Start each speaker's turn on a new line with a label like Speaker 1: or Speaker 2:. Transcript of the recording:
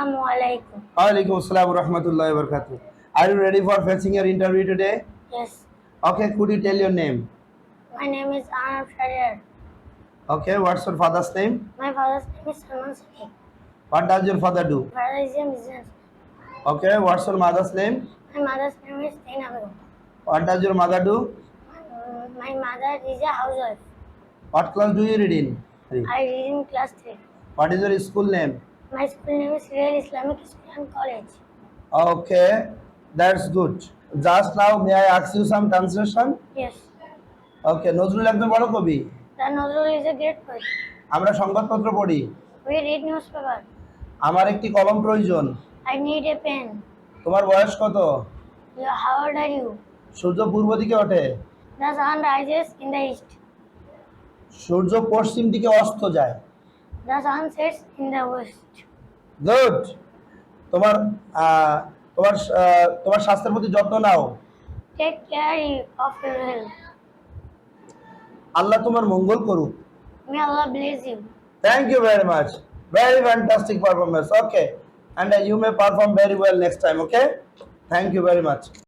Speaker 1: Assalamu alaikum.
Speaker 2: Alaikum assalam wa rahmatullahi wa barakatuh. Are you ready for facing your interview today?
Speaker 1: Yes,
Speaker 2: Okay, could you tell your name?
Speaker 1: my name is Anab Sharir.
Speaker 2: Okay, what's your father's name?
Speaker 1: My father's name is Salman Sadiq.
Speaker 2: What does your father do?
Speaker 1: My father is a business.
Speaker 2: Okay, what's your mother's name?
Speaker 1: My mother's name is Tina Begum.
Speaker 2: What does your mother do?
Speaker 1: My mother is a housewife.
Speaker 2: What class do you read in?
Speaker 1: I read in class 3.
Speaker 2: What is your school name?
Speaker 1: My school name is Real Islamic School and College.
Speaker 2: Okay, that's good. Just now, may I ask you some translation?
Speaker 1: Yes,
Speaker 2: Okay, Nazrul একজন বড় কবি।
Speaker 1: the Nazrul is a great poet.
Speaker 2: আমরা সংবাদপত্র পড়ি।
Speaker 1: We read newspaper.
Speaker 2: আমার একটি কলম প্রয়োজন।
Speaker 1: I need a pen.
Speaker 2: তোমার বয়স কত?
Speaker 1: How old are you?
Speaker 2: সূর্য পূর্ব দিকে ওঠে।
Speaker 1: The sun rises in the east.
Speaker 2: সূর্য পশ্চিম দিকে অস্ত যায়।
Speaker 1: The sun sets in the west.
Speaker 2: Good. তোমার তোমার তোমার স্বাস্থ্যের প্রতি যত্ন নাও।
Speaker 1: Take care of your health.
Speaker 2: আল্লাহ তোমার মঙ্গল করুক।
Speaker 1: May Allah bless you.
Speaker 2: Thank you very much. Very fantastic performance. Okay, and you may perform very well next time. Okay, thank you very much.